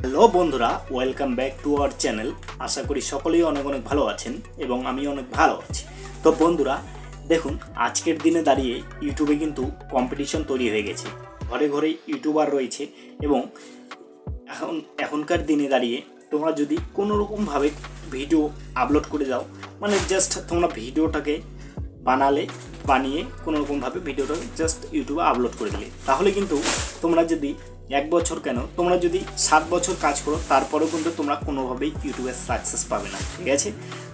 Hello বন্ধুরা, welcome back to our channel. আশা করি সকলেই অনেক অনেক ভালো আছেন এবং আমি অনেক ভালো আছি। তো বন্ধুরা দেখুন, আজকের দিনে দাঁড়িয়ে ইউটিউবে কিন্তু কম্পিটিশন তৈরি হয়ে গেছে। ঘরে ঘরে ইউটিউবার রয়েছে এবং এখনকার দিনে দাঁড়িয়ে তোমরা যদি কোনো রকমভাবে ভিডিও আপলোড করে যাও, মানে জাস্ট তোমরা ভিডিওটাকে বানিয়ে কোনো রকমভাবে ভিডিওটাকে জাস্ট ইউটিউবে আপলোড করে দিলে, তাহলে কিন্তু তোমরা যদি 1 বছর কেন, তোমরা যদি 7 বছর কাজ করো, তারপরেও কিন্তু তোমরা কোনোভাবেই ইউটিউবে সাকসেস পাবে না। ঠিক আছে,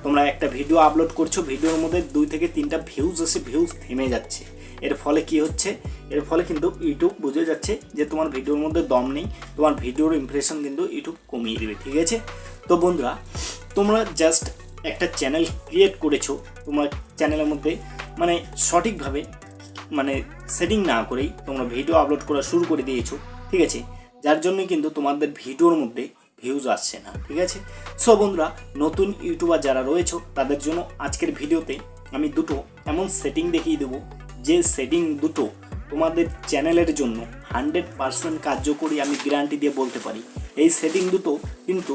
তোমরা একটা ভিডিও আপলোড করছো, ভিডিওর মধ্যে 2 থেকে 3টা ভিউজ এসে ভিউজ থেমে যাচ্ছে। এর ফলে কি হচ্ছে? এর ফলে কিন্তু ইউটিউব বুঝে যাচ্ছে যে তোমার ভিডিওর মধ্যে দম নেই, তোমার ভিডিওর ইমপ্রেশন কিন্তু ইউটিউব কমিয়ে দেবে। ঠিক আছে, তো বন্ধুরা তোমরা জাস্ট একটা চ্যানেল ক্রিয়েট করেছো, তোমার চ্যানেলের মধ্যে মানে সঠিকভাবে সেটিং না করেই তোমরা ভিডিও আপলোড করা শুরু করে দিয়েছো। ঠিক আছে, যার জন্য কিন্তু তোমাদের ভিডিওর মধ্যে ভিউজ আসছে না। ঠিক আছে, সো বন্ধুরা নতুন ইউটিউবার যারা রয়েছে তাদের জন্য আজকের ভিডিওতে আমি দুটো এমন সেটিং দেখিয়ে দেবো, যে সেটিং দুটো তোমাদের চ্যানেলের জন্য 100% কার্যকরী, আমি গ্যারান্টি দিয়ে বলতে পারি। এই সেটিং দুটো কিন্তু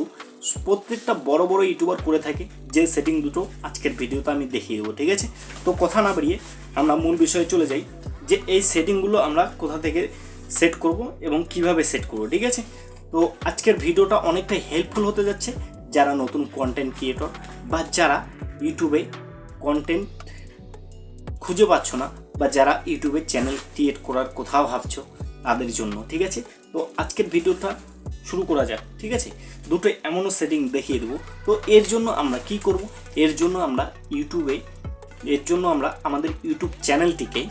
প্রত্যেকটা বড় বড় ইউটিউবার করে থাকে, যে সেটিং দুটো আজকের ভিডিওতে আমি দেখিয়ে দেবো। ঠিক আছে, তো কথা না বাড়িয়ে আমরা মূল বিষয়ে চলে যাই, যে এই সেটিংগুলো আমরা কোথা থেকে সেট করব এবং কিভাবে সেট করব। ঠিক আছে, তো আজকের ভিডিওটা অনেকটাই হেল্পফুল হতে যাচ্ছে যারা নতুন কন্টেন্ট ক্রিয়েটর বা যারা ইউটিউবে কন্টেন্ট খুঁজে পাচ্ছ না, বা যারা ইউটিউবে চ্যানেল ক্রিয়েট করার কোথাও ভাবছো তাদের জন্য। ঠিক আছে, তো আজকের ভিডিওটা শুরু করা যাক। ঠিক আছে, দুটো এমনও সেটিং দেখিয়ে দেবো। তো এর জন্য আমরা কি করব? এর জন্য আমরা আমাদের ইউটিউব চ্যানেলটিকে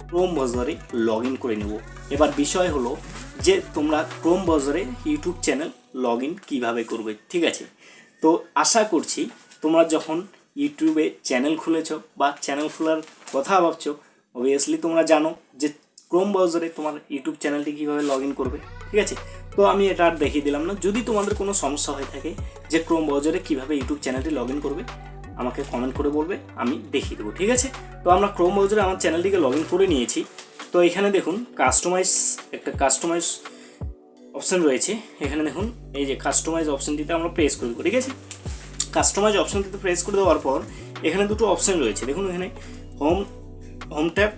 ক্রোম ব্রাউজারে লগ ইন করে নেব। এবার বিষয় হলো যে তোমরা ক্রোম ব্রাউজারে ইউটিউব চ্যানেল লগ ইন কীভাবে করবে। ঠিক আছে, তো আশা করছি তোমরা যখন ইউটিউবে চ্যানেল খুলেছো বা চ্যানেল খোলার কথা ভাবছো, অবভিয়াসলি তোমরা জানো যে ক্রোম ব্রাউজারে তোমার ইউটিউব চ্যানেলটি কীভাবে লগ ইন করবে। ঠিক আছে, তো আমি এটা আর দেখিয়ে দিলাম না। যদি তোমাদের কোনো সমস্যা হয়ে থাকে যে ক্রোম ব্রাউজারে কীভাবে ইউটিউব চ্যানেলটি লগ ইন করবে, আমাকে কমেন্ট করে বলবে, আমি দেখিয়ে দেবো। ঠিক আছে, তো আমরা ক্রোম ব্রাউজারে আমার চ্যানেলটিকে লগ ইন করে নিয়েছি। তো এখানে দেখুন একটা কাস্টমাইজ অপশান রয়েছে। এখানে দেখুন এই যে কাস্টমাইজ অপশানটিতে আমরা প্রেস করব। ঠিক আছে, কাস্টমাইজ অপশানটিতে প্রেস করে দেওয়ার পর এখানে দুটো অপশান রয়েছে। দেখুন এখানে হোম ট্যাব,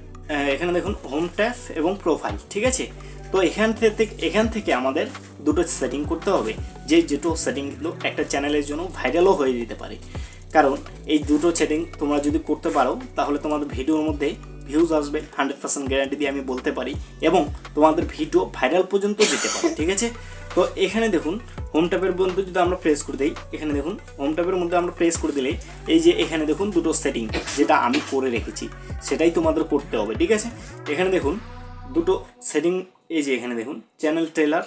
এখানে দেখুন হোম ট্যাব এবং প্রোফাইল। ঠিক আছে, তো এখান থেকে আমাদের দুটো সেটিং করতে হবে, যে দুটো সেটিংগুলো একটা চ্যানেলের জন্য ভাইরালও হয়ে যেতে পারে। কারণ এই দুটো সেটিং তোমরা যদি করতে পারো, তাহলে তোমাদের ভিডিওর মধ্যে ভিউজ আসবে 100% গ্যারান্টি দিয়ে আমি বলতে পারি, এবং তোমাদের ভিডিও ভাইরাল পর্যন্ত যেতে পারে। ঠিক আছে, তো এখানে দেখুন হোম ট্যাবের মধ্যে যদি আমরা প্রেস করে দিই, এখানে দেখুন হোম ট্যাবের মধ্যে আমরা প্রেস করে দিলে এই যে এখানে দেখুন দুটো সেটিং যেটা আমি করে রেখেছি, সেটাই তোমাদের করতে হবে। ঠিক আছে, এখানে দেখুন দুটো সেটিং, এই যে এখানে দেখুন চ্যানেল ট্রেলার,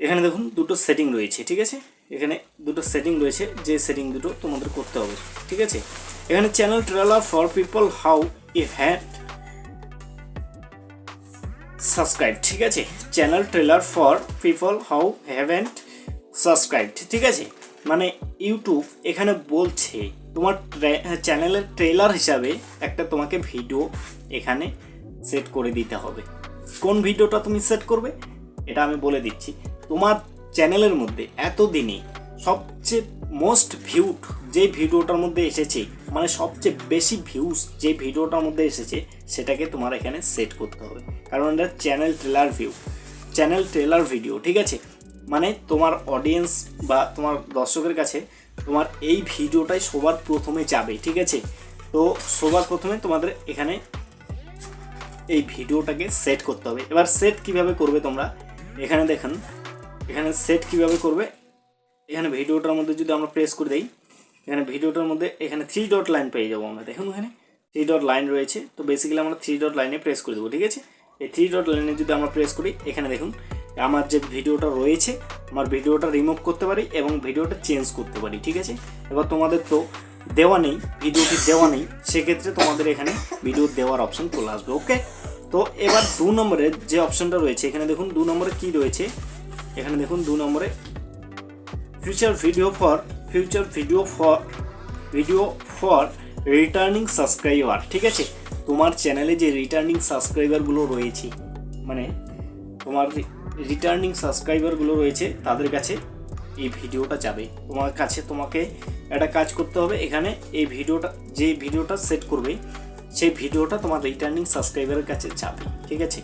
এখানে দেখুন দুটো সেটিং রয়েছে। ঠিক আছে, এখানে দুটো সেটিং রয়েছে, যে সেটিং দুটো তোমাদের করতে হবে। ঠিক আছে, এখানে channel trailer for people how A had subscribe. ঠিক আছে, channel trailer for people how haven't subscribed. ঠিক আছে, মানে ইউটিউব এখানে বলছে তোমার চ্যানেলের ট্রেলার হিসাবে একটা তোমাকে ভিডিও এখানে সেট করে দিতে হবে। কোন ভিডিওটা তুমি সেট করবে এটা আমি বলে দিচ্ছি। তোমার চ্যানেলের মধ্যে এতদিনে সবচেয়ে মোস্ট ভিউড যে ভিডিওটার মধ্যে এসেছে, মানে সবচেয়ে বেশি ভিউজ যে ভিডিওটার মধ্যে এসেছে, সেটাকে তোমার এখানে সেট করতে হবে। কারণ এটা চ্যানেল ট্রেলার ভিডিও। ঠিক আছে, মানে তোমার অডিয়েন্স বা তোমার দর্শকের কাছে তোমার এই ভিডিওটাই সবার প্রথমে যাবে। ঠিক আছে, তো সবার প্রথমে তোমাদের এখানে এই ভিডিওটাকে সেট করতে হবে। এবার সেট কিভাবে করবে তোমরা এখানে দেখুন, এখানে সেট কিভাবে করবে, এখানে ভিডিওটার মধ্যে যদি আমরা প্রেস করে দিই, এখানে ভিডিওটার মধ্যে এখানে 3 ডট লাইন পেয়ে যাবো আমরা। দেখুন এখানে 3 ডট লাইন রয়েছে, তো বেসিক্যালি আমরা 3 ডট লাইনে প্রেস করে দেবো। ঠিক আছে, এই 3 ডট লাইনে যদি আমরা প্রেস করি, এখানে দেখুন আমার যে ভিডিওটা রয়েছে, আমার ভিডিওটা রিমুভ করতে পারি এবং ভিডিওটা চেঞ্জ করতে পারি। ঠিক আছে, এবার তোমাদের তো দেওয়া নেই, ভিডিওটি দেওয়া নেই, সেক্ষেত্রে তোমাদের এখানে ভিডিও দেওয়ার অপশন চলে আসবে। ওকে, তো এবার 2 নম্বরের যে অপশনটা রয়েছে, এখানে দেখুন 2 নম্বরে কী রয়েছে, এখানে দেখুন 2 নম্বরে future video for returning subscriber. ঠিক আছে, তোমার চ্যানেলে যে রিটার্নিং সাবস্ক্রাইবারগুলো রয়েছে, মানে তোমার রিটার্নিং সাবস্ক্রাইবারগুলো রয়েছে তাদের কাছে এই ভিডিওটা যাবে। তোমাকে একটা কাজ করতে হবে, এখানে এই ভিডিওটা সেট করবে সেই ভিডিওটা তোমার রিটার্নিং সাবস্ক্রাইবারের কাছে যাবে। ঠিক আছে,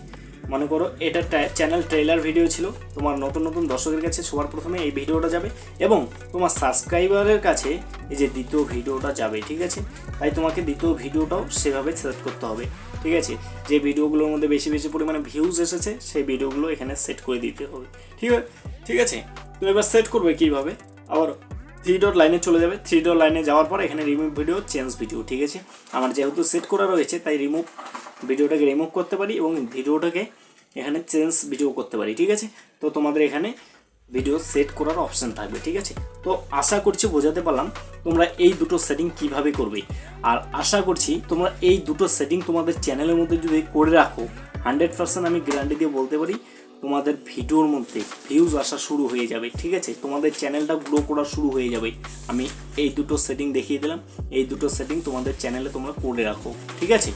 মনে করো এটা চ্যানেল ট্রেলার ভিডিও ছিল, তোমার নতুন দর্শকের কাছে সবার প্রথমে এই ভিডিওটা যাবে এবং তোমার সাবস্ক্রাইবারের কাছে এই যে দ্বিতীয় ভিডিওটা যাবে। ঠিক আছে, তাই তোমাকে দ্বিতীয় ভিডিওটাও সেভাবে সেট করতে হবে। ঠিক আছে, যে ভিডিওগুলোর মধ্যে বেশি পরিমাণে ভিউজ এসেছে সেই ভিডিওগুলো এখানে সেট করে দিতে হবে। ঠিক আছে, তো এবার সেট করবে কীভাবে, আবার 3 ডট লাইনে চলে যাবে। 3 ডট লাইনে যাওয়ার পর এখানে রিমুভ ভিডিও, চেঞ্জ ভিডিও। ঠিক আছে, আমার যেহেতু সেট করা রয়েছে তাই ভিডিওটাকে রিমুভ করতে পারি এবং ভিডিওটাকে এখানে চেঞ্জ ভিডিও করতে পারি। ঠিক আছে, তো তোমাদের এখানে ভিডিও সেট করার অপশান থাকবে। ঠিক আছে, তো আশা করছি বোঝাতে পারলাম তোমরা এই দুটো সেটিং কিভাবে করবে। আর আশা করছি তোমরা এই দুটো সেটিং তোমাদের চ্যানেলের মধ্যে যদি করে রাখো 100% আমি গ্যারান্টি দিয়ে বলতে পারি তোমাদের ভিডিওর মধ্যে ভিউজ আসা শুরু হয়ে যাবে। ঠিক আছে, তোমাদের চ্যানেলটা গ্রো করা শুরু হয়ে যাবে। আমি এই দুটো সেটিং দেখিয়ে দিলাম, এই দুটো সেটিং তোমাদের চ্যানেলে তোমরা করে রাখো। ঠিক আছে।